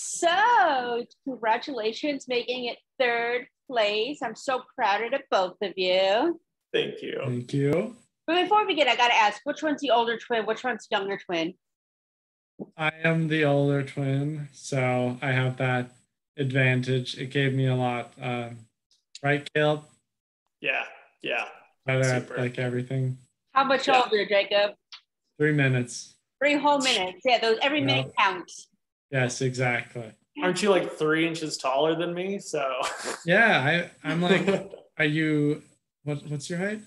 So, congratulations making it third place. I'm so proud of the both of you. Thank you. Thank you. But before we begin, I gotta ask, which one's the older twin? Which one's the younger twin? I am the older twin, so I have that advantage. It gave me a lot. Right, Caleb? Yeah. Better at Super. like everything. How much older, Jacob? 3 minutes. 3 whole minutes. Yeah, those every minute counts. Yes, exactly. Aren't you like 3 inches taller than me? So Yeah, I'm like, are you? What's your height?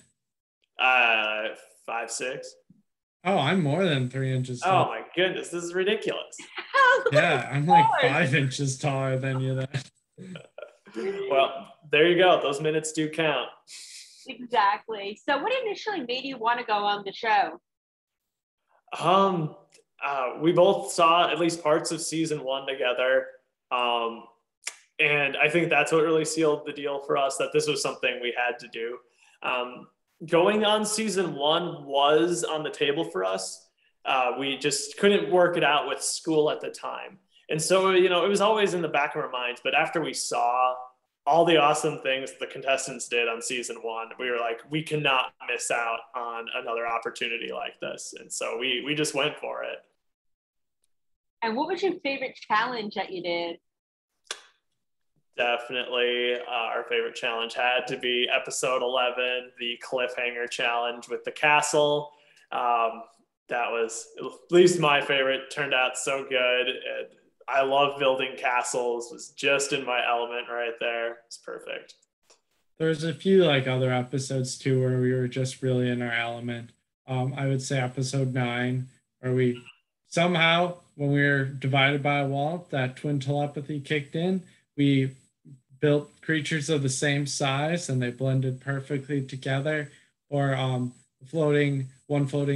5'6". Oh, I'm more than 3 inches Oh tall. my goodness, this is ridiculous. Yeah, I'm like 5 inches taller than you then. Well, there you go. Those minutes do count. Exactly. So what initially made you want to go on the show? We both saw at least parts of season 1 together. And I think that's what really sealed the deal for us, that this was something we had to do. Going on season 1 was on the table for us. We just couldn't work it out with school at the time. And so, it was always in the back of our minds. But after we saw all the awesome things the contestants did on season 1, we were like, we cannot miss out on another opportunity like this. And so we just went for it. And what was your favorite challenge that you did? Definitely our favorite challenge had to be episode 11, the cliffhanger challenge with the castle. That was at least my favorite. Turned out so good. I love building castles. It was just in my element right there. It's perfect. There's a few like other episodes too where we were just really in our element. I would say episode 9, where we somehow, when we were divided by a wall, that twin telepathy kicked in. We built creatures of the same size and they blended perfectly together. Or floating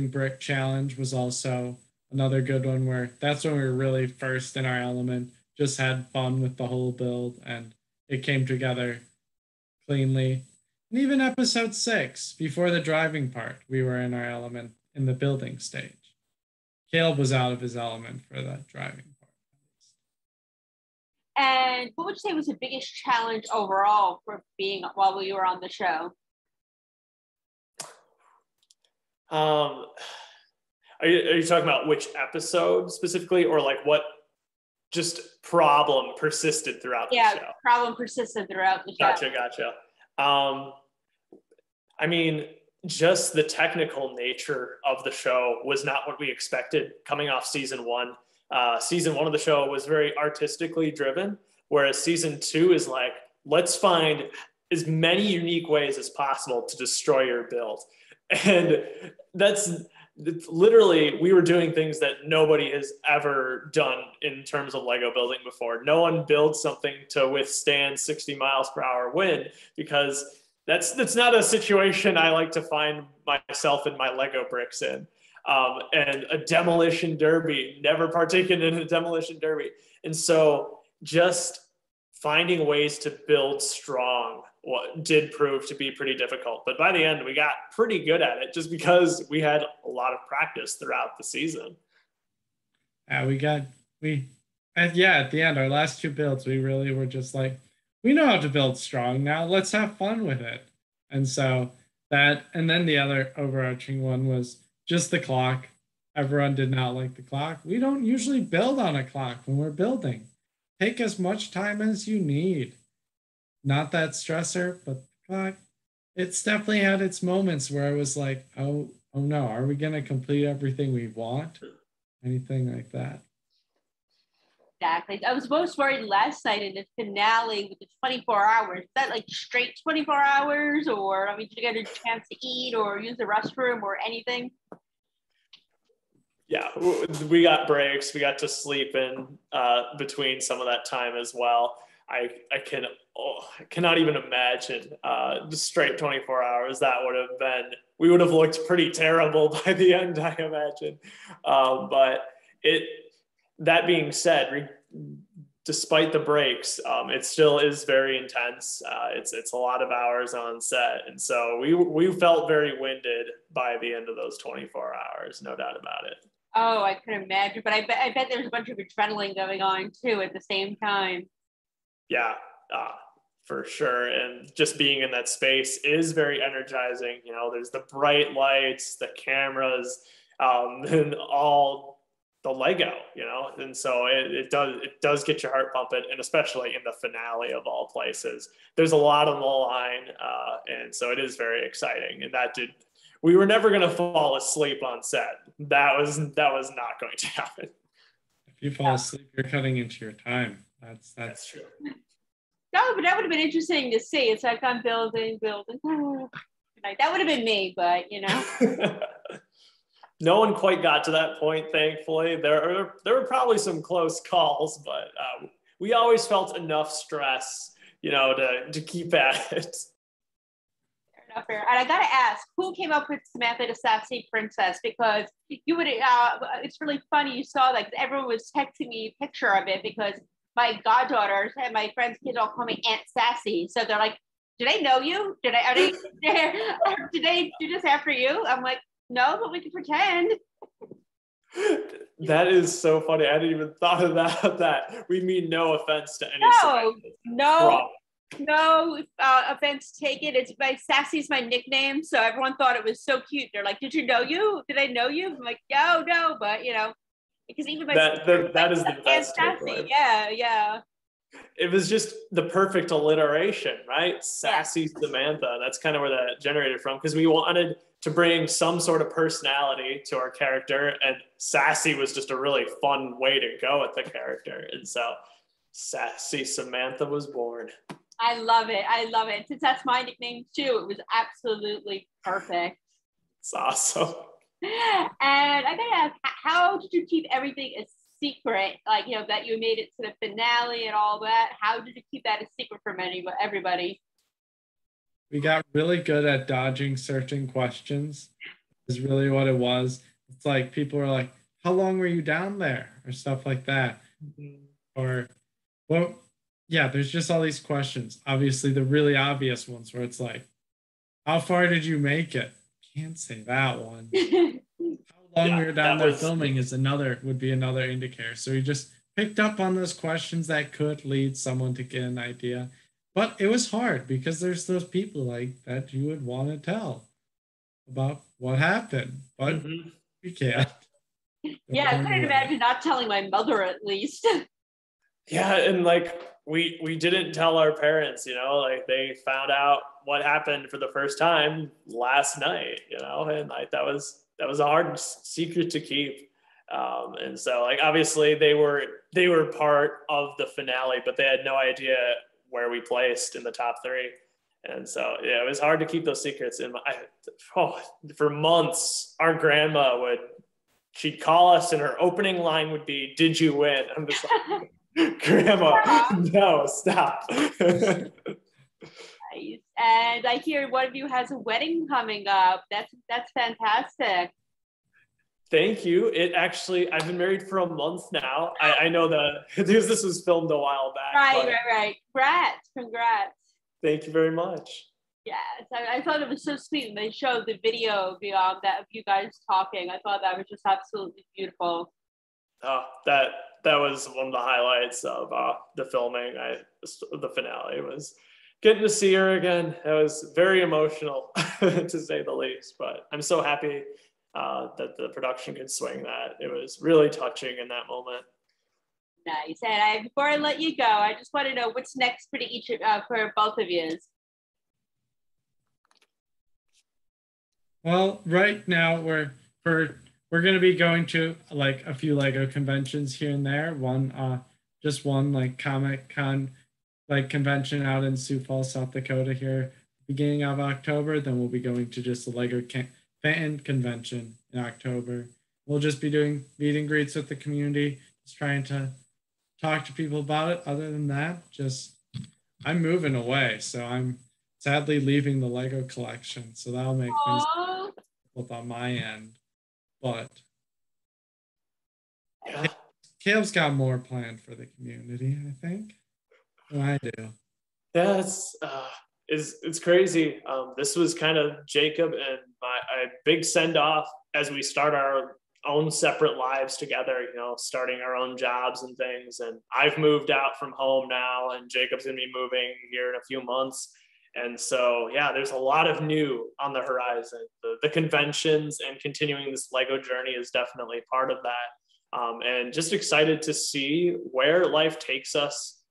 brick challenge was also another good one, where that's when we were really first in our element, just had fun with the whole build and it came together cleanly. And even episode 6, before the driving part, we were in our element in the building stage. Caleb was out of his element for that driving part. And what would you say was the biggest challenge overall for being while we were on the show? Are you talking about which episode specifically, or like what just problem persisted throughout the show? Yeah, problem persisted throughout the show. Gotcha. I mean, just the technical nature of the show was not what we expected coming off season 1. Season 1 of the show was very artistically driven, whereas season 2 is like, let's find as many unique ways as possible to destroy your build. And that's literally, we were doing things that nobody has ever done in terms of Lego building before. No one builds something to withstand 60 miles per hour wind, because that's not a situation I like to find myself and my Lego bricks in. And a demolition derby, never partaken in a demolition derby. And so just finding ways to build strong did prove to be pretty difficult. But by the end, we got pretty good at it, just because we had a lot of practice throughout the season. At the end, our last 2 builds, we really were just like, we know how to build strong now. Let's have fun with it. And so that, and then the other overarching one was just the clock. Everyone did not like the clock. We don't usually build on a clock when we're building. Take as much time as you need. Not that stressor, but the clock, it's definitely had its moments where I was like, oh no, are we going to complete everything we want? Anything like that. Exactly. I was most worried last night in the finale with the 24 hours. Is that like straight 24 hours? Or, I mean, did you get a chance to eat or use the restroom or anything? Yeah, we got breaks. We got to sleep in between some of that time as well. I cannot even imagine just straight 24 hours. That would have been, we would have looked pretty terrible by the end, I imagine. But that being said, despite the breaks, it still is very intense. It's a lot of hours on set. And so we felt very winded by the end of those 24 hours, no doubt about it. Oh, I could imagine, but I bet there's a bunch of adrenaline going on too at the same time. Yeah, uh, for sure. And just being in that space is very energizing. You know, there's the bright lights, the cameras, and all the Lego, you know, and so it does get your heart pumping, and especially in the finale of all places, there's a lot on the line, and so it is very exciting. And that did, we were never going to fall asleep on set. That was not going to happen. If you fall asleep, you're cutting into your time. That's true. No, but that would have been interesting to see. It's like I'm building. That would have been me, but you know. No one quite got to that point, thankfully. There were probably some close calls, but we always felt enough stress, you know, to keep at it. Fair enough, fair. And I gotta ask, who came up with Samantha the Sassy Princess? Because you would, it's really funny. You saw that everyone was texting me a picture of it because my goddaughters and my friends' kids all call me Aunt Sassy. So they're like, "Do they know you? Did they do this after you?" I'm like, "No, but we can pretend." That is so funny. I hadn't even thought of that. We mean no offense to any. No offense taken. It's Sassy's my nickname, so everyone thought it was so cute. They're like, "Did you know you? Did I know you?" I'm like, no, but you know, because even my that is the best. Sassy, yeah. It was just the perfect alliteration, right? Sassy Samantha. That's kind of where that generated from, because we wanted to bring some sort of personality to our character, and Sassy was just a really fun way to go with the character. And so Sassy Samantha was born. I love it. Since that's my nickname too, it was absolutely perfect. It's awesome. And I gotta ask, how did you keep everything a secret? Like, you know, that you made it to the finale and all that. How did you keep that a secret from everybody? We got really good at dodging certain questions, is really what it was. It's like people were like, "How long were you down there?" or stuff like that. Mm-hmm. Or, well, yeah, there's just all these questions. Obviously, the really obvious ones where it's like, "How far did you make it?" Can't say that one. How long we were down there filming would be another indicator. So we just picked up on those questions that could lead someone to get an idea. But it was hard because there's those people like that you would want to tell about what happened, but we can't. Yeah, I couldn't imagine not telling my mother at least. Yeah, and like we didn't tell our parents, you know, like they found out what happened for the first time last night, you know, and like that was a hard secret to keep. And so like obviously they were part of the finale, but they had no idea where we placed in the top three. And so, yeah, it was hard to keep those secrets. And for months, our grandma she'd call us and her opening line would be, "Did you win?" I'm just like, "Grandma, no, stop." Nice. And I hear one of you has a wedding coming up. That's fantastic. Thank you. I've been married for a month now. I know that because this was filmed a while back. Right. Congrats. Thank you very much. Yes, I thought it was so sweet when they showed the video of you guys talking. I thought that was just absolutely beautiful. Oh, that was one of the highlights of the filming. The finale was getting to see her again. It was very emotional, to say the least. But I'm so happy that the production could swing that. It was really touching in that moment. Nice. And before I let you go, I just want to know what's next for both of you. Well, right now we're going to be going to like a few Lego conventions here and there. One like Comic-Con like convention out in Sioux Falls, South Dakota here, beginning of October. Then we'll be going to just the Lego fan convention in October. We'll just be doing meet and greets with the community, just trying to talk to people about it. Other than that, I'm moving away, so I'm sadly leaving the Lego collection, so that'll make things difficult on my end. But Caleb's got more planned for the community, I think, than I do. Yeah, it's crazy. This was kind of Jacob and my big send off as we start our own separate lives together, you know, starting our own jobs and things. And I've moved out from home now, and Jacob's going to be moving here in a few months. And so, yeah, there's a lot of new on the horizon. The conventions and continuing this Lego journey is definitely part of that. And just excited to see where life takes us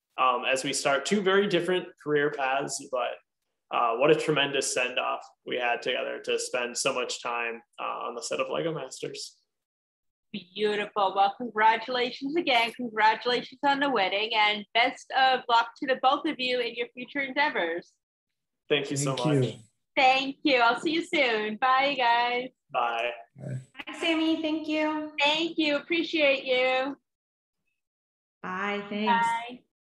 as we start two very different career paths, but what a tremendous send-off we had together to spend so much time on the set of Lego Masters. Beautiful. Well, congratulations again. Congratulations on the wedding, and best of luck to the both of you in your future endeavors. Thank you so much. Thank you. I'll see you soon. Bye, guys. Bye. Bye, Sammy. Thank you. Thank you. Appreciate you. Bye. Thanks. Bye.